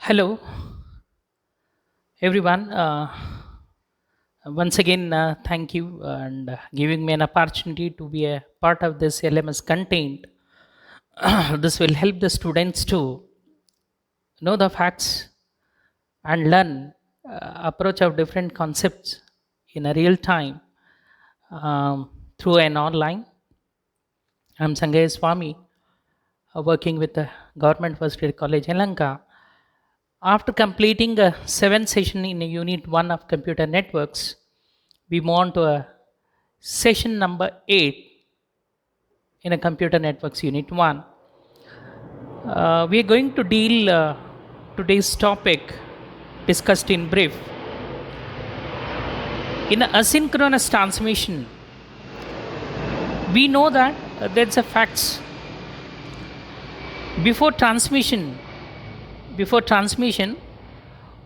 Hello, everyone. Once again, thank you and giving me an opportunity to be a part of this LMS content. This will help the students to know the facts and learn approach of different concepts in a real time through an online. I'm Sanjay Swami, working with the Government First Grade College in Lanka. After completing a seventh session in Unit 1 of Computer Networks, we move on to a session number 8 in a Computer Networks Unit 1. We are going to deal today's topic discussed in brief. In asynchronous transmission, we know that there's a facts. Before transmission, before transmission,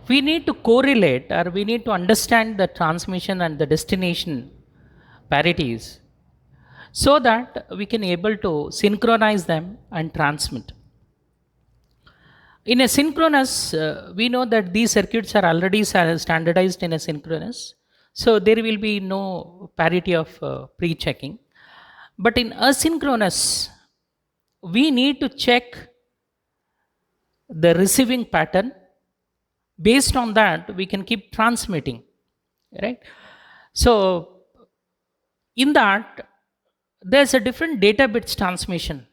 we need to correlate or we need to understand the transmission and the destination parities so that we can able to synchronize them and transmit. In a synchronous, we know that these circuits are already standardized in a synchronous, so there will be no parity of pre-checking. But in asynchronous, we need to check the receiving pattern. Based on that, we can keep transmitting, right? So in that, there's a different data bits transmission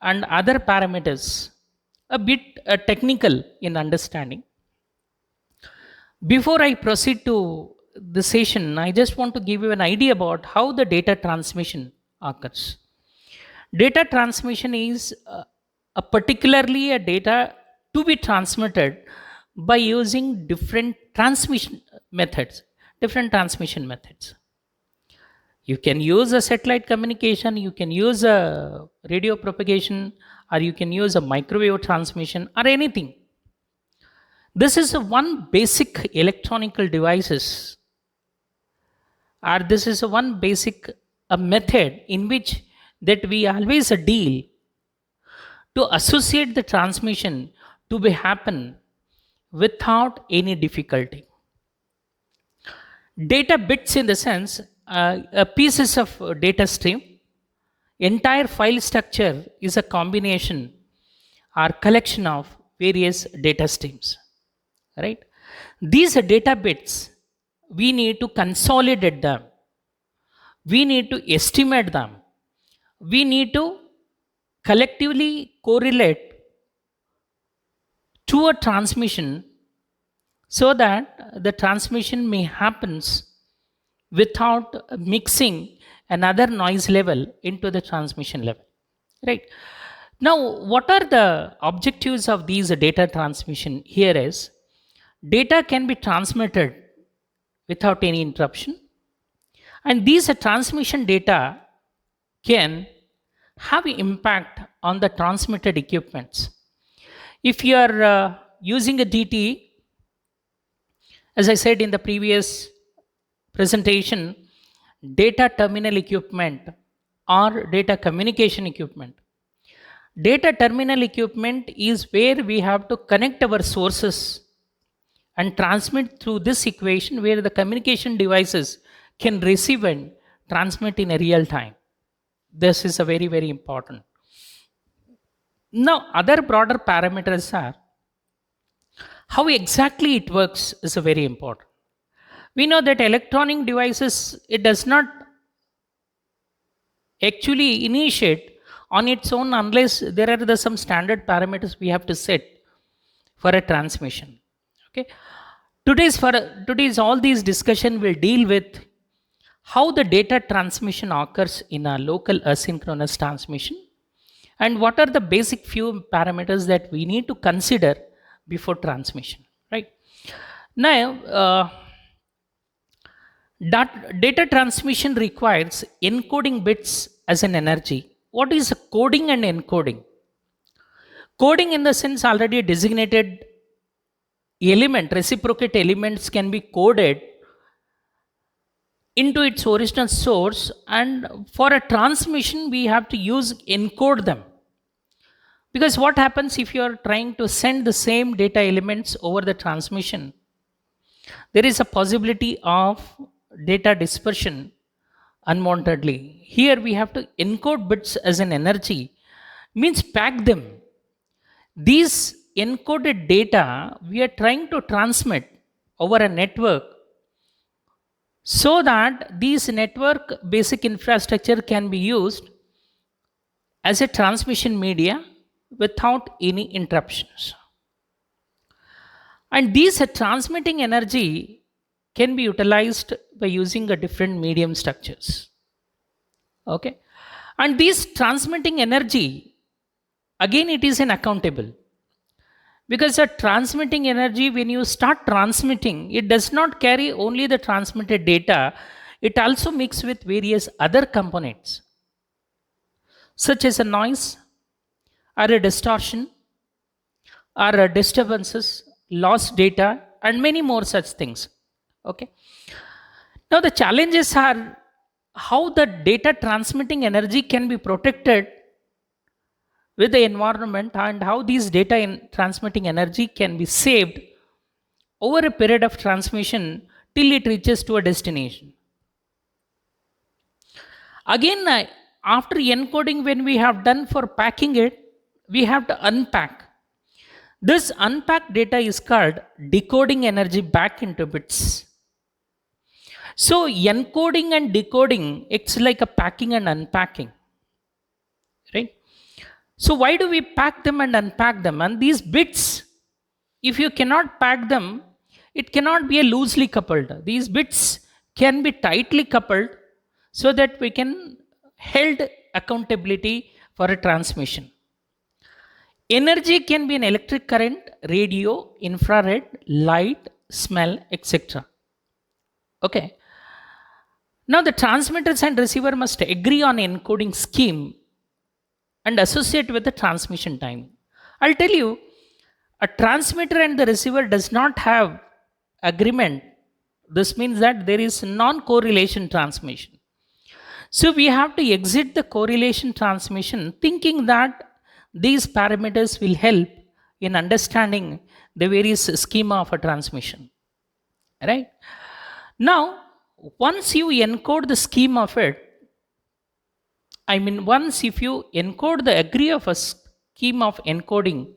and other parameters, a bit technical in understanding. Before I proceed to the session, I just want to give you an idea about how the data transmission occurs. Data transmission is a particularly a data to be transmitted by using different transmission methods, different transmission methods. You can use a satellite communication, you can use a radio propagation, or you can use a microwave transmission or anything. This is a one basic electronical devices, or this is a one basic a method in which that we always deal to associate the transmission to be happen without any difficulty. Data bits in the sense pieces of data stream. Entire file structure is a combination or collection of various data streams, right? These data bits, we need to consolidate them, we need to estimate them, we need to collectively correlate to a transmission so that the transmission may happens without mixing another noise level into the transmission level, right? Now what are the objectives of these data transmission here is data can be transmitted without any interruption, and these transmission data can have an impact on the transmitted equipments. If you are using a DT, as I said in the previous presentation, data terminal equipment or data communication equipment. Data terminal equipment is where we have to connect our sources and transmit through this equation where the communication devices can receive and transmit in a real time. This is a very, very important. Now, other broader parameters are how exactly it works is a very important. We know that electronic devices, it does not actually initiate on its own unless there are some standard parameters we have to set for a transmission. Okay. Today's all these discussion will deal with how the data transmission occurs in a local asynchronous transmission and what are the basic few parameters that we need to consider before transmission, right? Now, data transmission requires encoding bits as an energy. What is coding and encoding? Coding in the sense already designated element, reciprocate elements can be coded into its original source, and for a transmission we have to use encode them. Because what happens if you are trying to send the same data elements over the transmission? There is a possibility of data dispersion unwantedly. Here we have to encode bits as an energy, means pack them. These encoded data we are trying to transmit over a network so that these network basic infrastructure can be used as a transmission media without any interruptions. And these transmitting energy can be utilized by using a different medium structures. Okay. And these transmitting energy, again, it is an accountable. Because the transmitting energy, when you start transmitting, it does not carry only the transmitted data, it also mixes with various other components, such as a noise, or a distortion, or a disturbances, lost data, and many more such things. Okay. Now the challenges are how the data transmitting energy can be protected with the environment, and how these data in transmitting energy can be saved over a period of transmission till it reaches to a destination. Again, after encoding, when we have done for packing it, we have to unpack. This unpacked data is called decoding energy back into bits. So encoding and decoding, it's like a packing and unpacking, right? So why do we pack them and unpack them? And these bits, if you cannot pack them, it cannot be a loosely coupled. These bits can be tightly coupled so that we can held accountability for a transmission. Energy can be an electric current, radio, infrared, light, smell, etc. Okay. Now the transmitters and receiver must agree on encoding scheme and associate with the transmission time. I'll tell you, a transmitter and the receiver does not have agreement. This means that there is non-correlation transmission. So we have to exit the correlation transmission thinking that these parameters will help in understanding the various schema of a transmission. Right? Now, once you encode the scheme of it, once if you encode the agree of a scheme of encoding,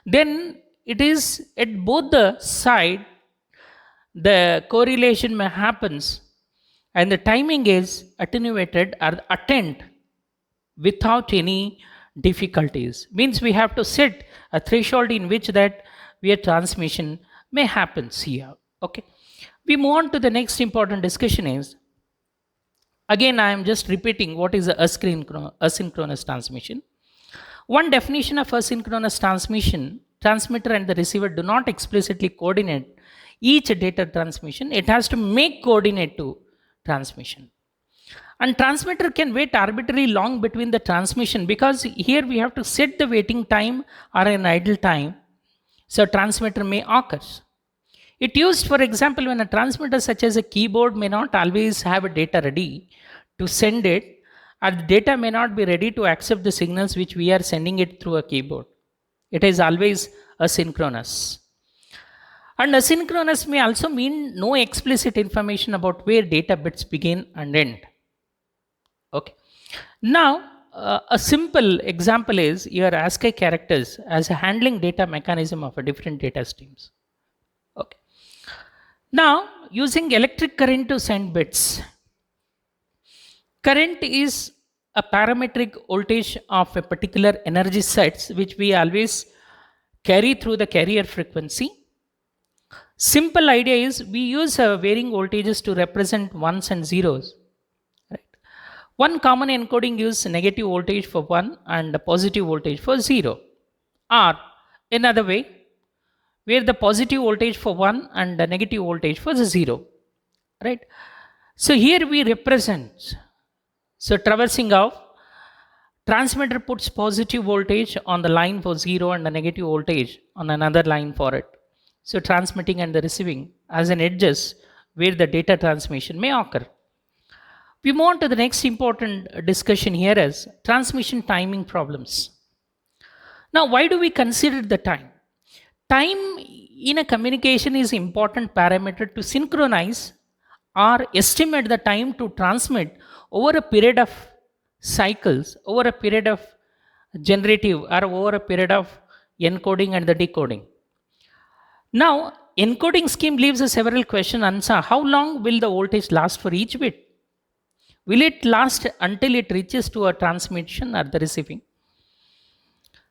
then it is at both the side, the correlation may happens and the timing is attenuated or attained without any difficulties. Means we have to set a threshold in which that where transmission may happen here. Okay. We move on to the next important discussion is, again I am just repeating what is asynchronous transmission. One definition of asynchronous transmission, transmitter and the receiver do not explicitly coordinate each data transmission. It has to make coordinate to transmission. And transmitter can wait arbitrarily long between the transmission, because here we have to set the waiting time or an idle time. So transmitter may occur. It used, for example, when a transmitter such as a keyboard may not always have a data ready to send it, or the data may not be ready to accept the signals which we are sending it through a keyboard. It is always asynchronous. And asynchronous may also mean no explicit information about where data bits begin and end. Okay. Now, a simple example is your ASCII characters as a handling data mechanism of a different data streams. Okay. Now, using electric current to send bits. Current is a parametric voltage of a particular energy sets which we always carry through the carrier frequency. Simple idea is we use varying voltages to represent ones and zeros. Right. One common encoding uses negative voltage for 1 and a positive voltage for 0. Or another way, where the positive voltage for 1 and the negative voltage for 0. Right. So here we represent, so traversing of transmitter puts positive voltage on the line for 0 and the negative voltage on another line for it. So transmitting and the receiving as an edges where the data transmission may occur. We move on to the next important discussion here is transmission timing problems. Now, why do we consider the time? Time in a communication is important parameter to synchronize or estimate the time to transmit over a period of cycles, over a period of generative, or over a period of encoding and the decoding. Now, encoding scheme leaves a several question answered. How long will the voltage last for each bit? Will it last until it reaches to a transmission or the receiving?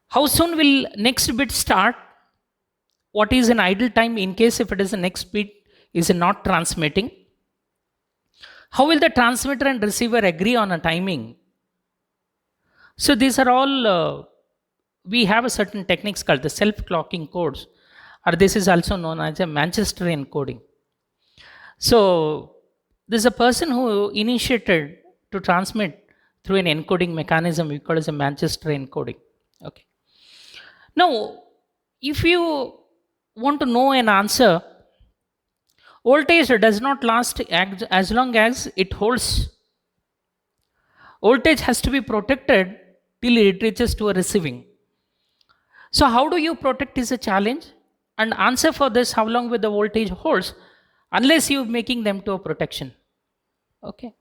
How soon will next bit start? What is an idle time in case if it is the next bit is not transmitting? How will the transmitter and receiver agree on a timing? So these are all, we have a certain techniques called the self-clocking codes, or this is also known as a Manchester encoding. So there's a person who initiated to transmit through an encoding mechanism we call as a Manchester encoding. Okay. Now, if you want to know an answer, voltage does not last as long as it holds. Voltage has to be protected till it reaches to a receiving. So how do you protect is a challenge, and answer for this, how long will the voltage holds, unless you're making them to a protection. Okay.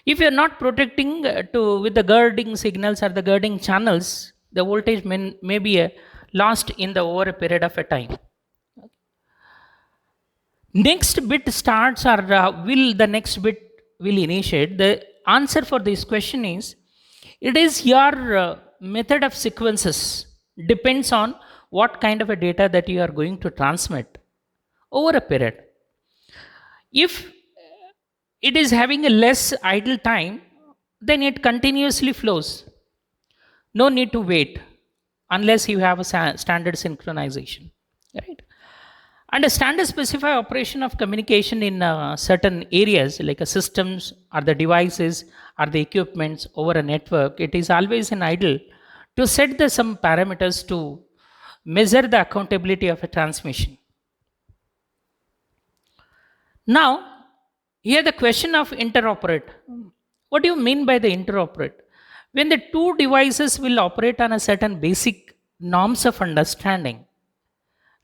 If you're not protecting with the girding signals or the girding channels, the voltage may be lost in the over a period of a time. Next bit starts, or will the next bit will initiate? The answer for this question is, it is your method of sequences depends on what kind of a data that you are going to transmit over a period. If it is having a less idle time, then it continuously flows. No need to wait unless you have a standard synchronization, right? And a standard specified operation of communication in certain areas like a systems or the devices or the equipments over a network, it is always an idle to set some parameters to measure the accountability of a transmission. Now, here the question of interoperate. What do you mean by the interoperate? When the two devices will operate on a certain basic norms of understanding,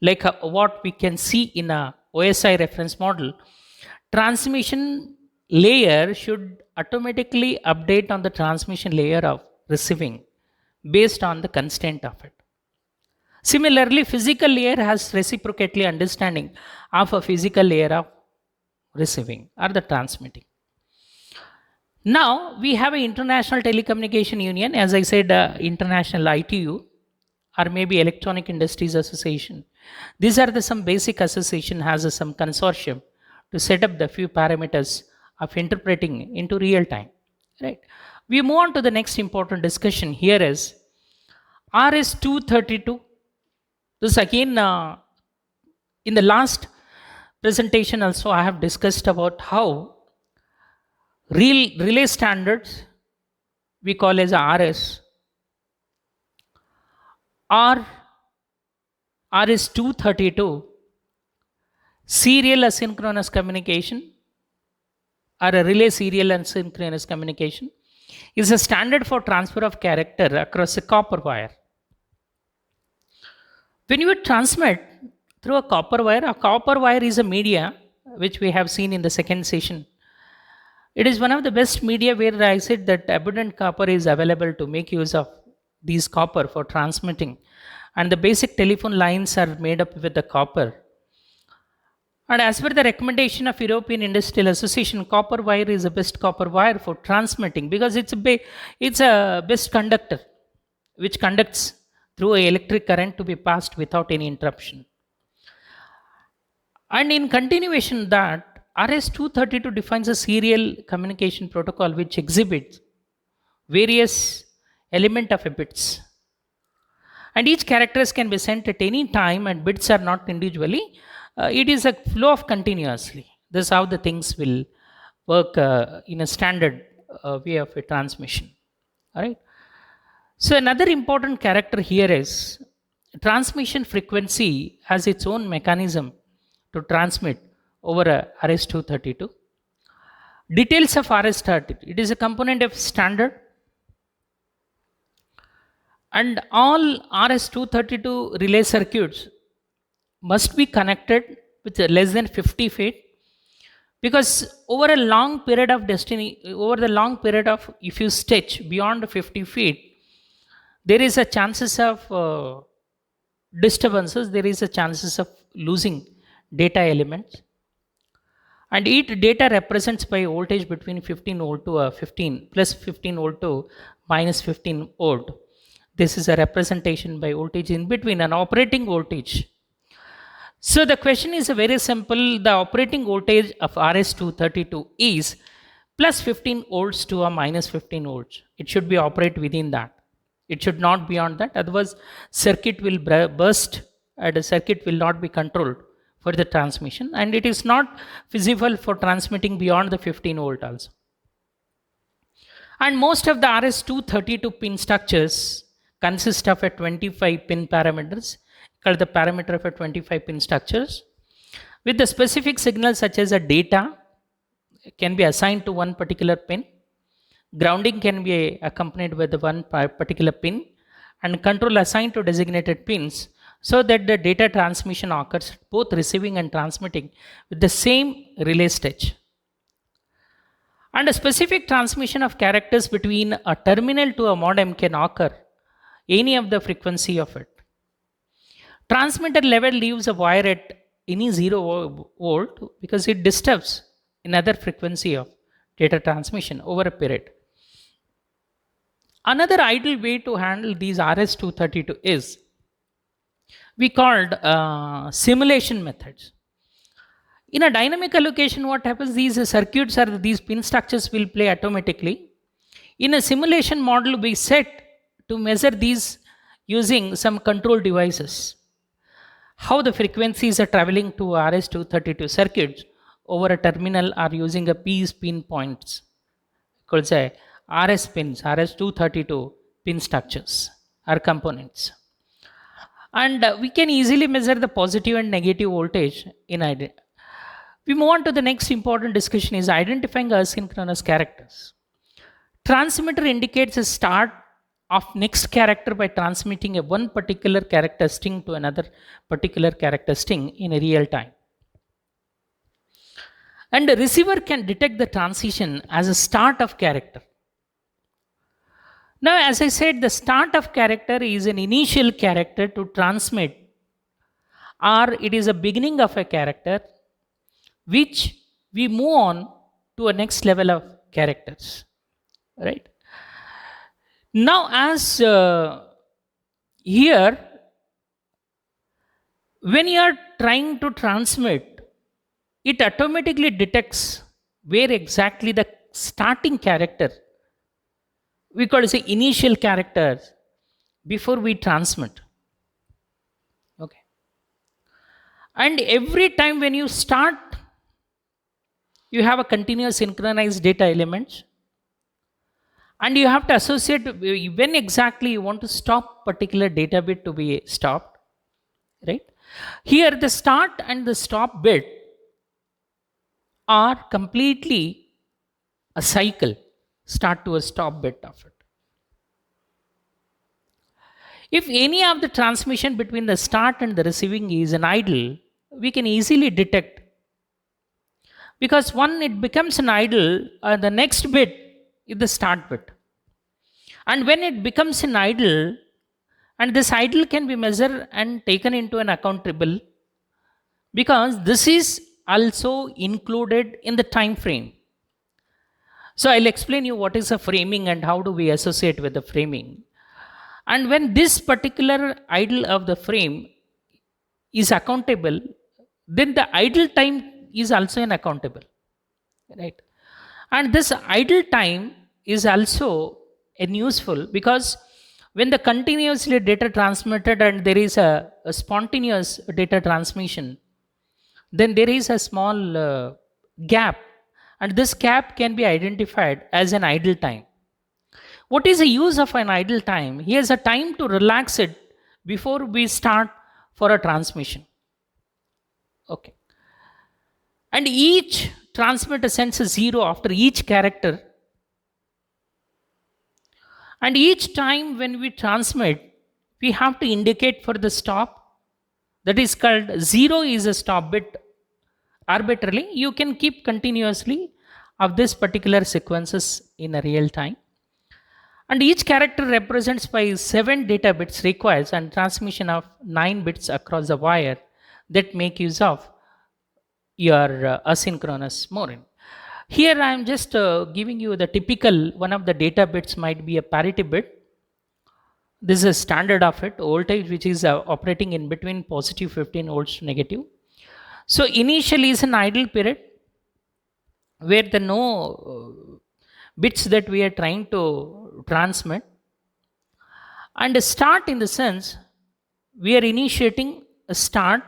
like what we can see in a OSI reference model, transmission layer should automatically update on the transmission layer of receiving based on the constraint of it. Similarly, physical layer has reciprocately understanding of a physical layer of receiving or the transmitting. Now we have an International Telecommunication Union, as I said, International ITU, or maybe Electronic Industries Association. These are some basic association has some consortium to set up the few parameters of interpreting into real time. Right. We move on to the next important discussion here is RS-232. This again, in the last presentation also I have discussed about how relay standards we call as RS or RS-232 serial asynchronous communication or a relay serial asynchronous communication is a standard for transfer of character across a copper wire. When you transmit through a copper wire is a media which we have seen in the second session. It is one of the best media where I said that abundant copper is available to make use of these copper for transmitting, and the basic telephone lines are made up with the copper. And as per the recommendation of European Industrial Association, copper wire is the best copper wire for transmitting because it's a best conductor which conducts through an electric current to be passed without any interruption. And in continuation that, RS-232 defines a serial communication protocol which exhibits various element of a bits. And each characters can be sent at any time and bits are not individually. It is a flow of continuously. This is how the things will work in a standard way of a transmission. All right. So another important character here is transmission frequency has its own mechanism to transmit over a RS-232. Details of RS-232. It is a component of standard And all RS-232 relay circuits must be connected with less than 50 feet, because over a long period of over the long period of, if you stretch beyond 50 feet, there is a chances of disturbances, there is a chances of losing data elements. And each data represents by voltage between 15 volt to 15 plus 15 volt to minus 15 volt. This is a representation by voltage in between an operating voltage. So the question is very simple. The operating voltage of RS-232 is plus 15 volts to a minus 15 volts. It should be operate within that. It should not beyond that. Otherwise, circuit will burst and the circuit will not be controlled for the transmission. And it is not feasible for transmitting beyond the 15 volt also. And most of the RS-232 pin structures consist of a 25 pin parameters, called the parameter of a 25 pin structures, with the specific signals such as a data can be assigned to one particular pin, grounding can be accompanied with the one particular pin, and control assigned to designated pins, so that the data transmission occurs both receiving and transmitting with the same relay stage. And a specific transmission of characters between a terminal to a modem can occur any of the frequency of it. Transmitter level leaves a wire at any 0 volt because it disturbs another frequency of data transmission over a period. Another ideal way to handle these RS-232 is we called simulation methods. In a dynamic allocation, what happens, these circuits or these pin structures will play automatically. In a simulation model, we set to measure these using some control devices, how the frequencies are traveling to RS-232 circuits over a terminal are using a P pin points, called say RS pins, RS-232 pin structures or components. And we can easily measure the positive and negative voltage in ID. We move on to the next important discussion is identifying asynchronous characters. Transmitter indicates a start of next character by transmitting a one particular character string to another particular character string in a real time. And the receiver can detect the transition as a start of character. Now, as I said, the start of character is an initial character to transmit, or it is a beginning of a character which we move on to a next level of characters, right? Now, as here, when you are trying to transmit, it automatically detects where exactly the starting character, we call it initial characters, before we transmit. Okay. And every time when you start, you have a continuous synchronized data elements, and you have to associate when exactly you want to stop particular data bit to be stopped, right? Here the start and the stop bit are completely a cycle, start to a stop bit of it. If any of the transmission between the start and the receiving is an idle, we can easily detect, because when it becomes an idle, the next bit is the start bit. And when it becomes an idle, and this idle can be measured and taken into an accountable, because this is also included in the time frame. So I'll explain you what is a framing and how do we associate with the framing. And when this particular idle of the frame is accountable, then the idle time is also an accountable, right? And this idle time is also useful, because when the continuously data transmitted and there is a spontaneous data transmission, then there is a small gap, and this gap can be identified as an idle time. What is the use of an idle time? Here's a time to relax it before we start for a transmission. Okay. And each transmitter sends a 0 after each character. And each time when we transmit, we have to indicate for the stop, that is called 0 is a stop bit. Arbitrarily you can keep continuously of this particular sequences in a real time, and each character represents by 7 data bits requires and transmission of 9 bits across the wire that make use of your asynchronous mode. Here I am just giving you the typical one of the data bits might be a parity bit. This is a standard of it voltage which is operating in between positive 15 volts to negative. So initially is an idle period where the no bits that we are trying to transmit, and a start in the sense we are initiating a start,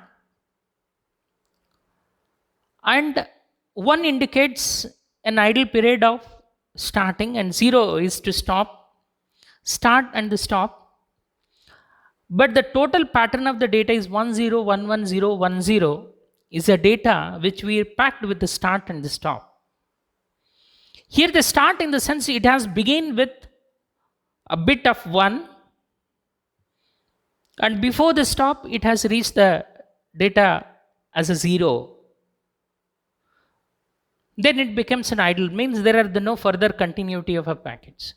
and 1 indicates an idle period of starting and 0 is to start and the stop. But the total pattern of the data is 10111010 is a data which we packed with the start and the stop. Here the start in the sense it has begun with a bit of 1, and before the stop it has reached the data as a 0. Then it becomes an idle, means there are no further continuity of a packets.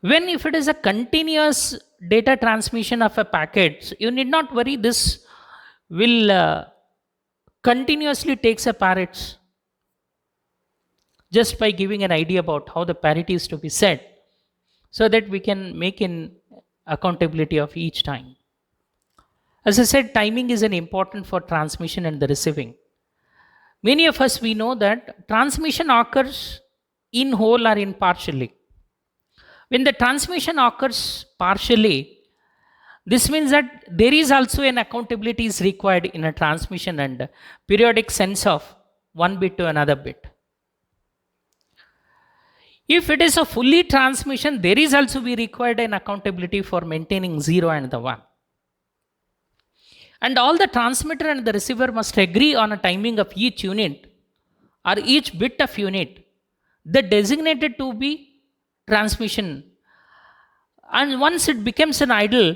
When if it is a continuous data transmission of a packet, you need not worry, this will continuously takes a parrots just by giving an idea about how the parity is to be set, so that we can make an accountability of each time. As I said, timing is an important for transmission and the receiving. Many of us we know that transmission occurs in whole or in partially. When the transmission occurs partially, this means that there is also an accountability is required in a transmission and periodic sense of one bit to another bit. If it is a fully transmission, there is also be required an accountability for maintaining 0 and the 1. And all the transmitter and the receiver must agree on a timing of each unit or each bit of unit that designated to be transmission. And once it becomes an idle,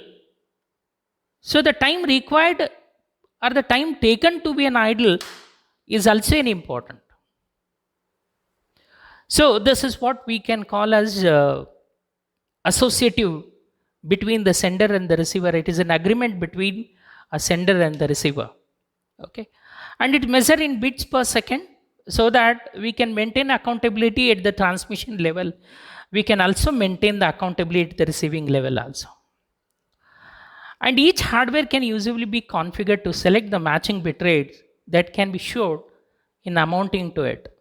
so the time required or the time taken to be an idle is also an important. So this is what we can call as associative between the sender and the receiver. It is an agreement between a sender and the receiver. Okay, and it measure in bits per second, so that we can maintain accountability at the transmission level. We can also maintain the accountability at the receiving level also. And each hardware can usually be configured to select the matching bit rates that can be showed in amounting to it.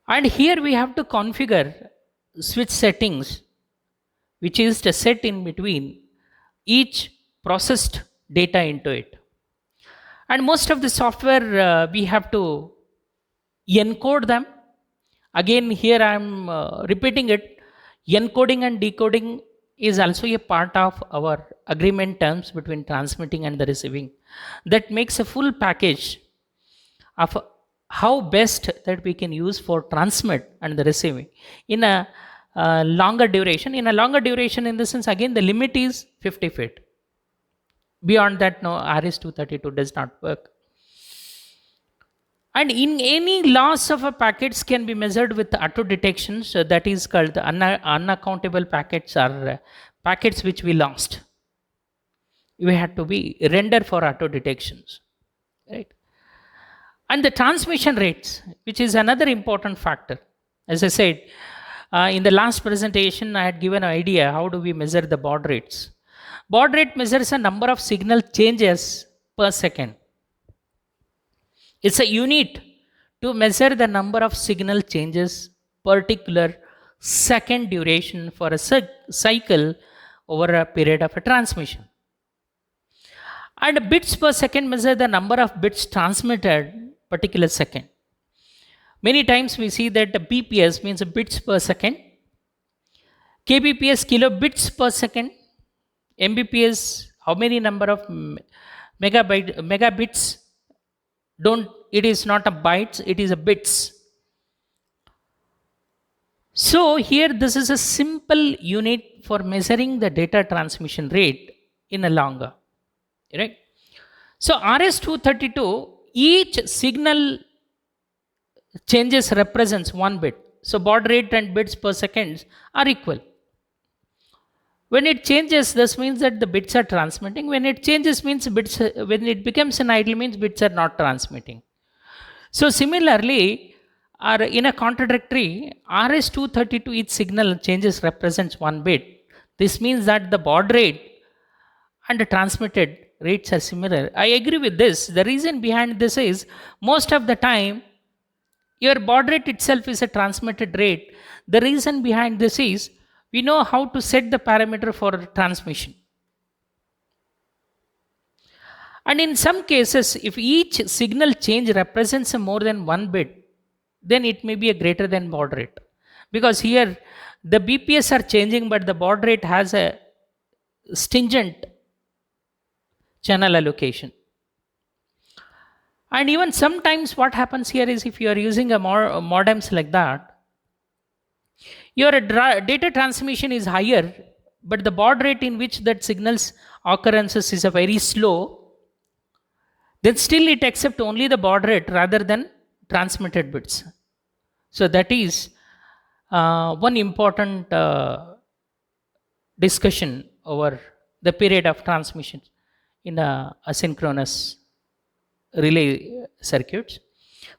And here we have to configure switch settings, which is the set in between each processed data into it. And most of the software we have to encode them. Again, here I am repeating it. Encoding and decoding is also a part of our agreement terms between transmitting and the receiving. That makes a full package of how best that we can use for transmit and the receiving in a longer duration. In a longer duration, in the sense, again, the limit is 50 feet. Beyond that, no, RS-232 does not work. And in any loss of a packets can be measured with auto detection. So that is called the unaccountable packets, or packets which we lost. We had to be render for auto detections, right? And the transmission rates, which is another important factor. As I said, in the last presentation, I had given an idea how do we measure the baud rates. Baud rate measures a number of signal changes per second. It's a unit to measure the number of signal changes particular second duration for a cycle over a period of a transmission. And bits per second measure the number of bits transmitted particular second. Many times we see that the BPS means bits per second, kbps kilobits per second, mbps how many number of megabits. Don't, it is not a bytes, it is a bits. So here this is a simple unit for measuring the data transmission rate in a longer, right? So RS-232, each signal changes represents one bit. So baud rate and bits per second are equal. When it changes, this means that the bits are transmitting. When it changes means bits, when it becomes an idle means bits are not transmitting. So similarly, or in a contradictory, RS-232, each signal changes represents one bit. This means that the baud rate and the transmitted rates are similar. I agree with this. The reason behind this is most of the time your baud rate itself is a transmitted rate. The reason behind this is we know how to set the parameter for transmission. And in some cases, if each signal change represents more than one bit, then it may be a greater than baud rate. Because here the BPS are changing, but the baud rate has a stringent channel allocation. And even sometimes what happens here is if you are using a modems like that, your data transmission is higher, but the baud rate in which that signals occurrences is a very slow, then still it accepts only the baud rate rather than transmitted bits. So that is one important discussion over the period of transmission in asynchronous relay circuits.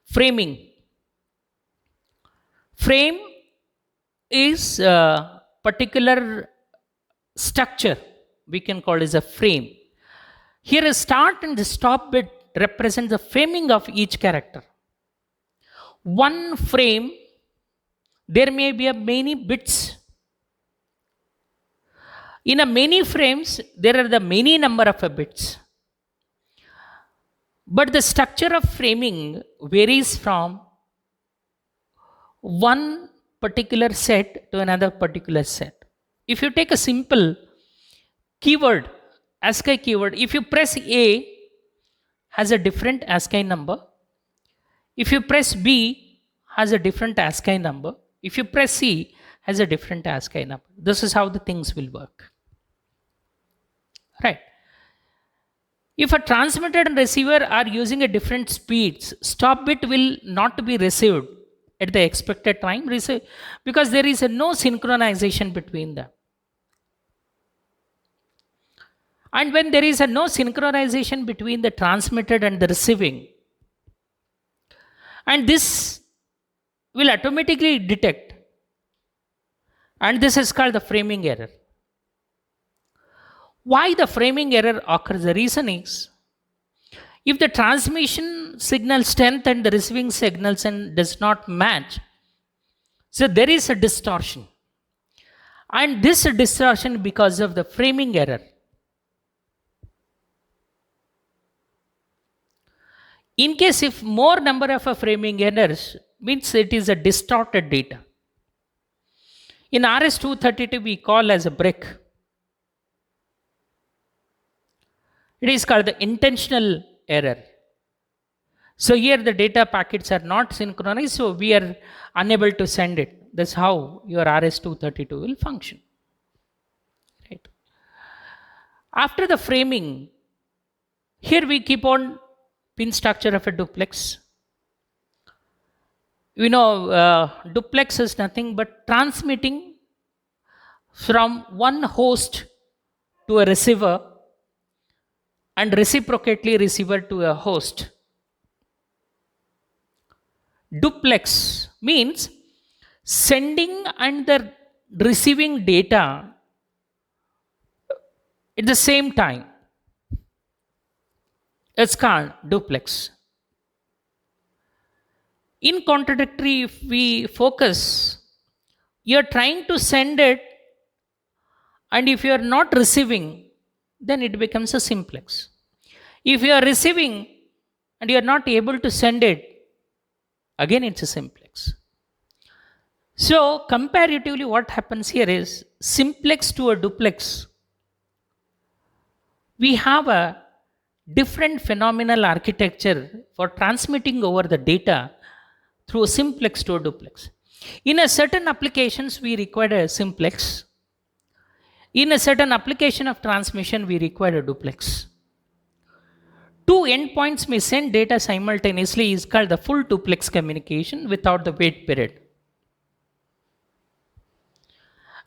Framing. Frame is a particular structure we can call as a frame. Here a start and the stop bit represents the framing of each character. One frame, there may be a many bits. In a many frames, there are the many number of bits. But the structure of framing varies from one particular set to another particular set. If you take a simple keyword, ASCII keyword, if you press A, has a different ASCII number. If you press B, has a different ASCII number. If you press C, has a different ASCII number. This is how the things will work. Right. If a transmitter and receiver are using a different speeds, stop bit will not be received at the expected time because there is no synchronization between them. And when there is no synchronization between the transmitted and the receiving, and this will automatically detect, and this is called the framing error. Why the framing error occurs? The reason is if the transmission signal strength and the receiving signals does not match, so there is a distortion, and this distortion because of the framing error. In case if more number of framing errors means it is a distorted data. In RS-232 we call as a break. It is called the intentional error. So here the data packets are not synchronized, so we are unable to send it. That's how your RS-232 will function. Right. After the framing, here we keep on pin structure of a duplex. We know duplex is nothing but transmitting from one host to a receiver and reciprocately receiver to a host. Duplex means sending and the receiving data at the same time. It's called duplex. In contradictory, if we focus, you're trying to send it, and if you're not receiving, then it becomes a simplex. If you are receiving and you are not able to send it, again it's a simplex. So comparatively what happens here is simplex to a duplex, we have a different phenomenal architecture for transmitting over the data through a simplex to a duplex. In a certain applications, we require a simplex. In a certain application of transmission, we require a duplex. Two endpoints may send data simultaneously is called the full duplex communication without the wait period.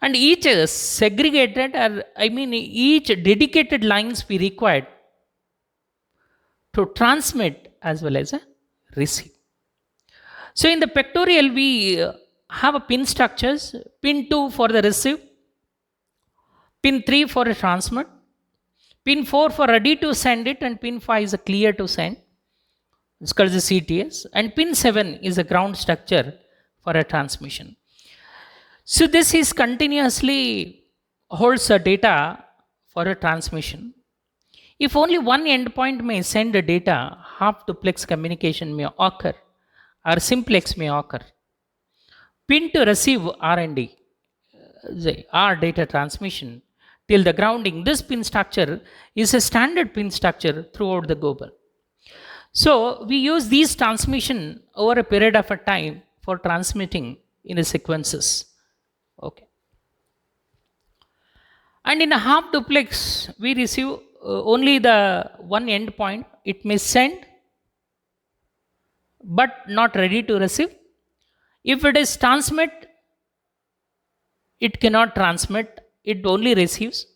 And each segregated, or I mean, each dedicated lines we required to transmit as well as receive. So in the pictorial, we have a pin structures, pin 2 for the receive, pin 3 for a transmit, pin 4 for ready to send it, and pin 5 is a clear to send. It's called the CTS, and pin 7 is a ground structure for a transmission. So this is continuously holds the data for a transmission. If only one endpoint may send the data, half duplex communication may occur or simplex may occur. Pin to receive R&D, R data transmission till the grounding. This pin structure is a standard pin structure throughout the global. So we use these transmission over a period of a time for transmitting in the sequences. Okay. And in a half duplex, we receive only the one endpoint. It may send, but not ready to receive. If it is transmit, it cannot transmit. It only receives.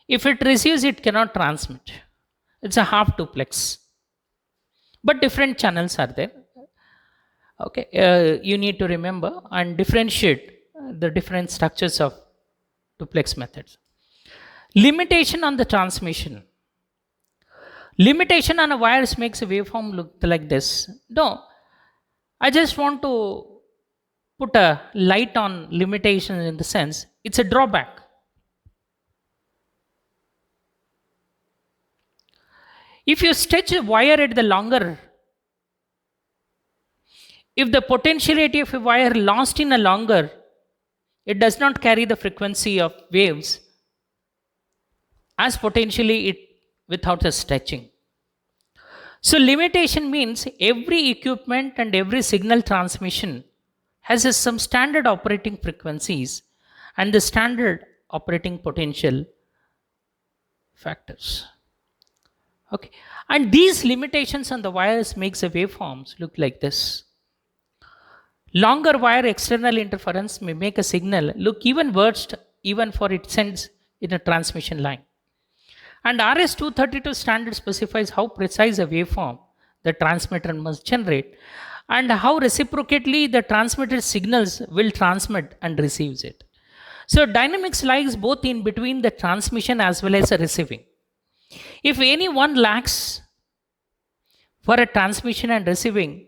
If it receives, it cannot transmit. It's a half duplex. But different channels are there. Okay, you need to remember and differentiate the different structures of duplex methods. Limitation on the transmission. Limitation on a wires makes a waveform look like this. No, I just want to put a light on limitation in the sense it's a drawback. If you stretch a wire at the longer, if the potentiality of a wire lost in a longer, it does not carry the frequency of waves as potentially it without a stretching. So limitation means every equipment and every signal transmission has some standard operating frequencies and the standard operating potential factors. Okay, and these limitations on the wires makes the waveforms look like this. Longer wire external interference may make a signal look even worse even for it sends in a transmission line. And RS-232 standard specifies how precise a waveform the transmitter must generate and how reciprocately the transmitted signals will transmit and receives it. So dynamics lies both in between the transmission as well as the receiving. If any one lacks for a transmission and receiving,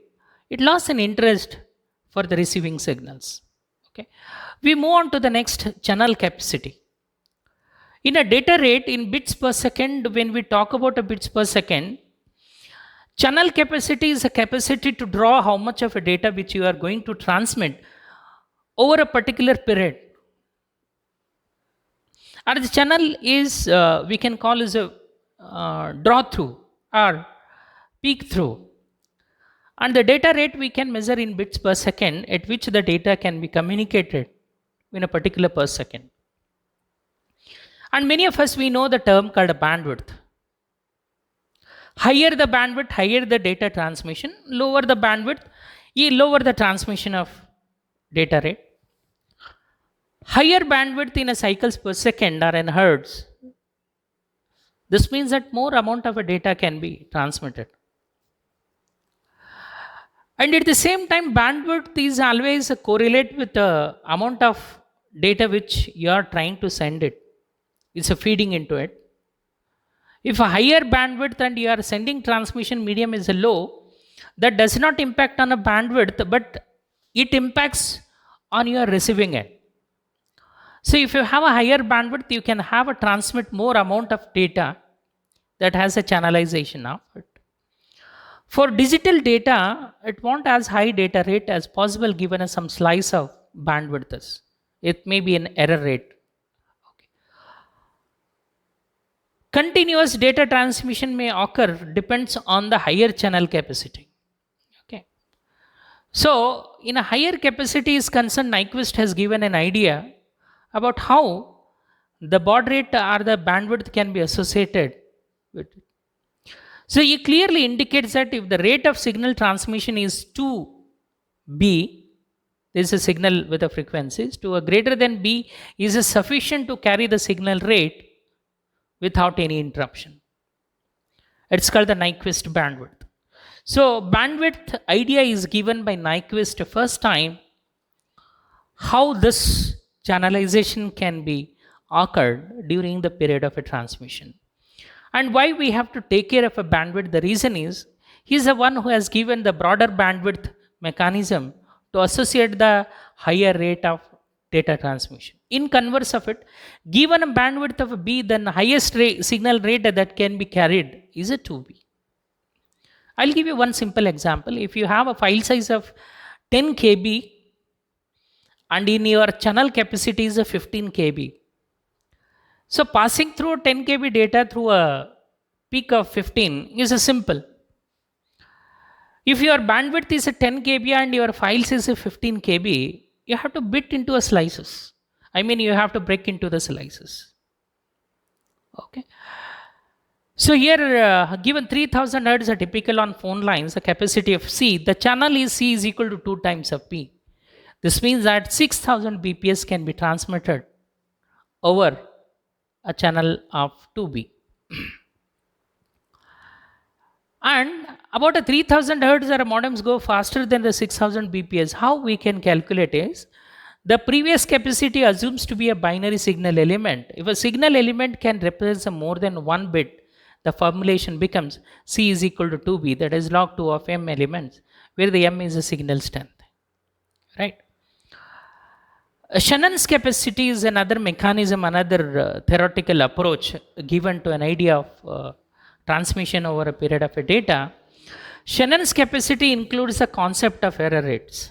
it lost an interest for the receiving signals. Okay, we move on to the next, channel capacity. In a data rate in bits per second, when we talk about a bits per second, channel capacity is a capacity to draw how much of a data which you are going to transmit over a particular period. And the channel is we can call as a draw through or peak through. And the data rate we can measure in bits per second at which the data can be communicated in a particular per second. And many of us, we know the term called a bandwidth. Higher the bandwidth, higher the data transmission, lower the bandwidth, lower the transmission of data rate. Higher bandwidth in a cycles per second or in hertz. This means that more amount of a data can be transmitted. And at the same time, bandwidth is always correlate with the amount of data which you are trying to send it. It's a feeding into it. If a higher bandwidth and you are sending transmission medium is a low, that does not impact on a bandwidth, but it impacts on your receiving end. So if you have a higher bandwidth, you can have a transmit more amount of data that has a channelization of it. For digital data, it won't as high data rate as possible given as some slice of bandwidth is. It may be an error rate. Okay. Continuous data transmission may occur depends on the higher channel capacity. Okay. So, in a higher capacity is concerned, Nyquist has given an idea about how the baud rate or the bandwidth can be associated with it. So, he clearly indicates that if the rate of signal transmission is 2b, there is a signal with a frequencies to a greater than b is sufficient to carry the signal rate without any interruption. It's called the Nyquist bandwidth. So, bandwidth idea is given by Nyquist first time how this channelization can be occurred during the period of a transmission. And why we have to take care of a bandwidth, the reason is he is the one who has given the broader bandwidth mechanism to associate the higher rate of data transmission. In converse of it, given a bandwidth of b, then highest signal rate that can be carried is a 2b. I'll give you one simple example. If you have a file size of 10 KB and in your channel capacity is a 15 KB, so passing through 10 KB data through a peak of 15 is a simple. If your bandwidth is a 10 KB and your files is a 15 KB, you have to bit into a slices. I mean, you have to break into the slices. Okay. So here, given 3000 hertz are typical on phone lines, the capacity of C, the channel is C is equal to 2 times of P. This means that 6000 BPS can be transmitted over a channel of 2B. And about a 3000 hertz our modems go faster than the 6000 BPS. How we can calculate is, the previous capacity assumes to be a binary signal element. If a signal element can represent more than one bit, the formulation becomes C is equal to 2B, that is log 2 of M elements, where the M is a signal strength. Right? Shannon's capacity is another mechanism, another theoretical approach given to an idea of transmission over a period of a data. Shannon's capacity includes the concept of error rates.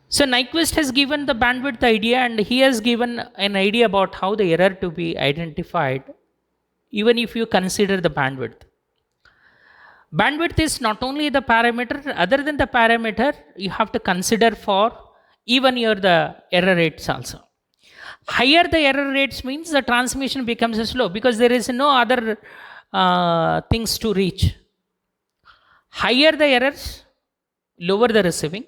So Nyquist has given the bandwidth idea and he has given an idea about how the error to be identified, even if you consider the bandwidth. Bandwidth is not only the parameter, other than the parameter, you have to consider for even the error rates also. Higher the error rates means the transmission becomes slow because there is no other things to reach. Higher the errors, lower the receiving.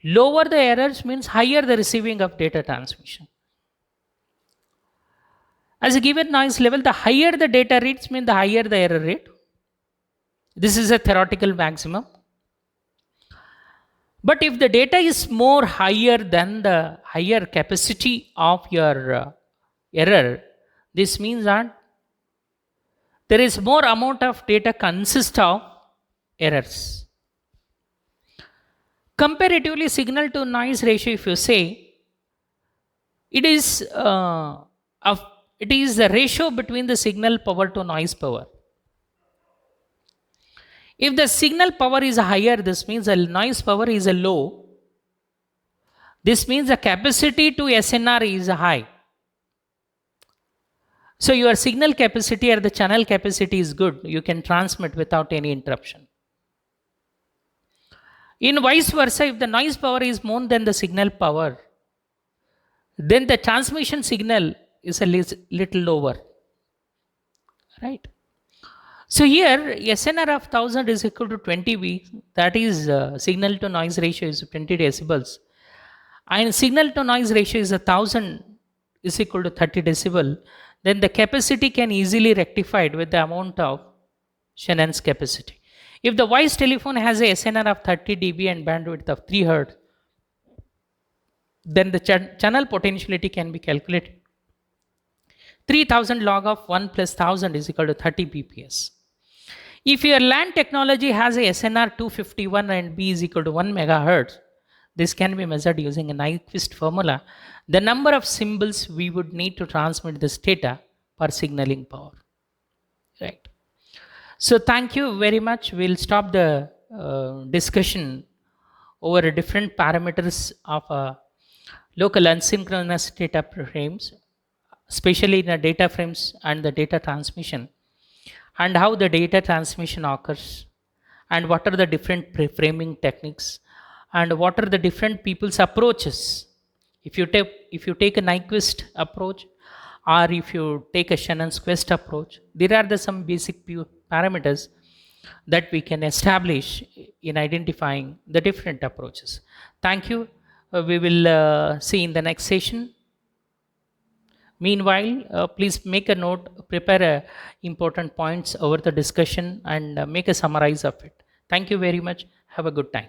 Lower the errors means higher the receiving of data transmission. As a given noise level, the higher the data rates mean the higher the error rate. This is a theoretical maximum. But if the data is more higher than the higher capacity of your error, this means that there is more amount of data consists of errors. Comparatively, signal to noise ratio, if you say, it is the ratio between the signal power to noise power. If the signal power is higher, this means the noise power is low. This means the capacity to SNR is high. So your signal capacity or the channel capacity is good. You can transmit without any interruption. In vice versa, if the noise power is more than the signal power, then the transmission signal is a little lower. Right? So here SNR of 1000 is equal to 20V, that is signal to noise ratio is 20 decibels, and signal to noise ratio is 1000 is equal to 30 decibel, then the capacity can easily rectified with the amount of Shannon's capacity. If the voice telephone has a SNR of 30 dB and bandwidth of 3 Hz, then the channel potentiality can be calculated. 3000 log of 1 plus 1000 is equal to 30 BPS. If your LAN technology has a SNR 251 and B is equal to 1 megahertz, this can be measured using a Nyquist formula. The number of symbols we would need to transmit this data per signaling power. Right. So thank you very much. We'll stop the discussion over different parameters of local asynchronous data frames, especially in the data frames and the data transmission, and how the data transmission occurs, and what are the different framing techniques, and what are the different people's approaches. If you take a Nyquist approach, or if you take a Shannon's Quest approach, there are some basic parameters that we can establish in identifying the different approaches. Thank you. We will see in the next session. Meanwhile, please make a note, prepare important points over the discussion, and make a summarize of it. Thank you very much. Have a good time.